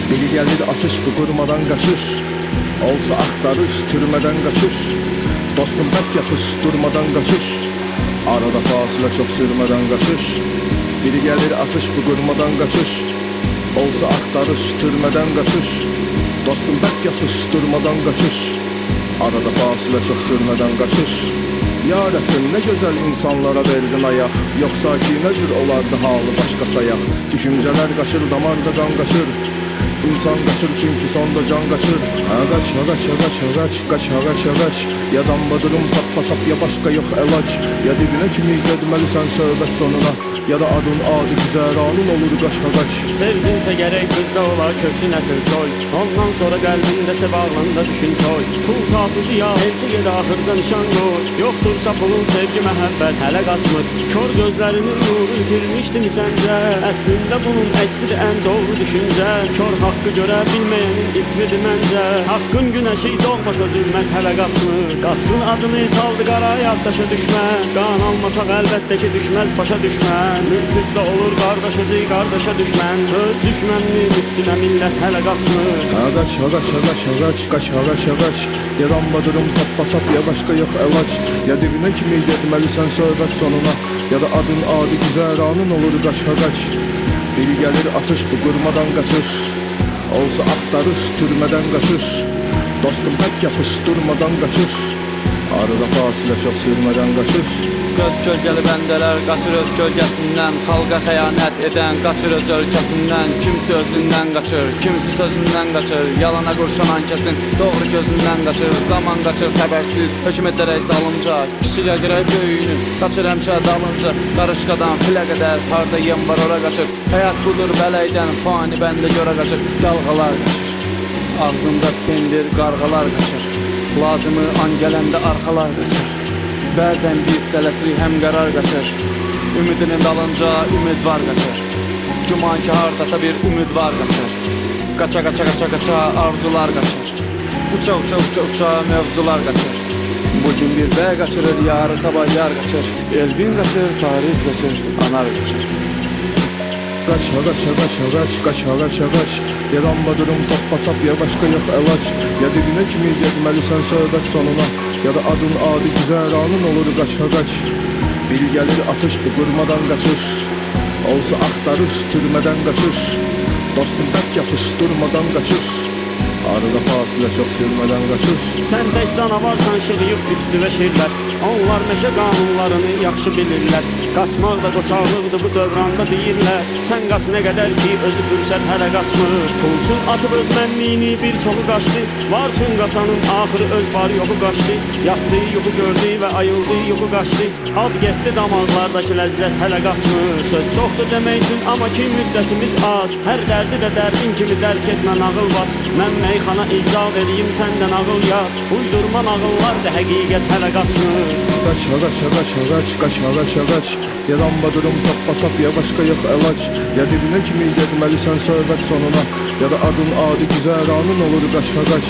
Biri gelir atış bu kurmadan kaçır. Olsa aktarış türmeden kaçır. Dostum bərk yapış durmadan kaçır. Arada fasıla çok sürmeden kaçır. Biri gelir atış bu kurmadan kaçır. Olsa aktarış türmeden kaçır. Dostum bərk yapış durmadan kaçır. Arada fasıla çok sürmeden kaçır. Ya Rabbim ne güzel insanlara verdin ayak. Yoksa ki ne cür olardı halı başka sayak. Düşünceler kaçır damarda kan kaçır. İnsan kaçır çünkü sonda can kaçır. Ağaç ağaç ağaç ağaç kaç ağaç ağaç. Ya dambadırım tap tap ya başka yok elaç. Ya dibine kimi gedmelisən söhbət sonuna. Ya da adın adi güzəranın olur qaç ağaç. Sevdinsə gerek kızda ola köklü nesil soy. Ondan sonra kalbinde sevağında düşün toy. Pul tapıcı ya elçi yedi ahırda nişan koy. Yoktursa pulun sevgi mehabbet hele kaçmır. Kör gözlerinin nuru itirmişti mi sence? Əslində bunun əksidir en doğru düşünce. Kör hakkı görebilmeyenin ismidir məncə. Hakkın güneşi doğmasa zülmət hele kaçmır. Qaçqın adını saldı qara yaddaşa düşmə. Qan almasaq əlbəttə ki düşməz başa düşmən. Mülküzdə olur qardaş özü qardaşa düşmən. Öz düşməninin üstünə millət hələ qaçmır. Ağaç ağaç ağaç ağaç kaç ağaç ağaç. Ya dambadırım tap ya başka yok elaç. Ya dibine kimi gedmelisən söhbət sonuna. Ya da adın adi güzəranın olur qaç ağaç. Biri gelir atış bu kurmadan kaçır. Olsa aktarış türmeden kaçır. Dostum bərk yapış durmadan kaçır. Arada fasıla çok sürmeden kaçır. Göz kölgəli bəndələr qaçır öz kölgəsindən. Xalqa xəyanət edən qaçır öz ölkəsindən. Kimisi özündən qaçır, kimisi sözündən qaçır. Yalana qurşanan kəsin doğru gözündən qaçır. Zaman qaçır xəbərsiz, hökm edərək zalımca. Kiçilə görə böyüyünü qaçır həmşə dalınca. Qarışqadan filə qədər harda yem var ora qaçır. Həyat budur bələkdən fani bəndə görə qaçır. Dalğalar qaçır, ağzında pendir qarğalar qaçır. Lazımı an gələndə arxalar qaçır. Bəzən biz tələsik həm qərar qaçır. Ümidinin dalınca ümid var qaçır. Güman ki hardasa bir ümid var qaçır. Qaça qaça qaça qaça arzular qaçır. Uça uça uça uça mevzular qaçır. Bugün bir bəy qaçırır, yarı sabah yar qaçır. Elvin qaçır, Fariz qaçır, anar qaçır. Kaç ağaç ağaç ağaç kaç ağaç ağaç. Ya dambadırım tap ya başka yok elaç. Ya dibine kimi gedmelisən söhbət sonuna. Ya da adın adi güzəranın olur qaç ağaç. Biri gelir atış bu kurmadan kaçır. Olsa aktarış türmeden kaçır. Dostum bərk yapış durmadan kaçır. Arada fasıla çok sürmeden kaçır. Sen tek canavarsan şığıyıb üstüvə şirlər. Onlar meşə qanunlarını yaxşı bilirlər. Qaçmaq da qoçaqlıqdır bu dövranda deyirlər. Sen qaç nə qədər ki özü fürsət hələ qaçmır. Pulçun atıb öz mənliyini bir çoxu qaçdı. Var üçün qaçanın axırı öz var yoxu qaçdı. Yatdı yuxu gördü və ayıldı yuxu qaçdı. Ad getdi damaqlardakı ləzzət hələ qaçmır. Söz çoxdur demək üçün amma ki müddətimiz az. Hər dərdi də dərdin kimi dərk etmə nağıl bas. Mən meyxana icad edeyim səndən ağıl yaz. Uydurma nağıllar da həqiqət hələ qaçmır. Kaç ağaç ağaç ağaç kaç ağaç ağaç. Ya dambadırım tap ya başka yok elaç. Ya dibine kimi gedmelisən söhbət sonuna. Ya da adın adi güzəranın olur qaç ağaç.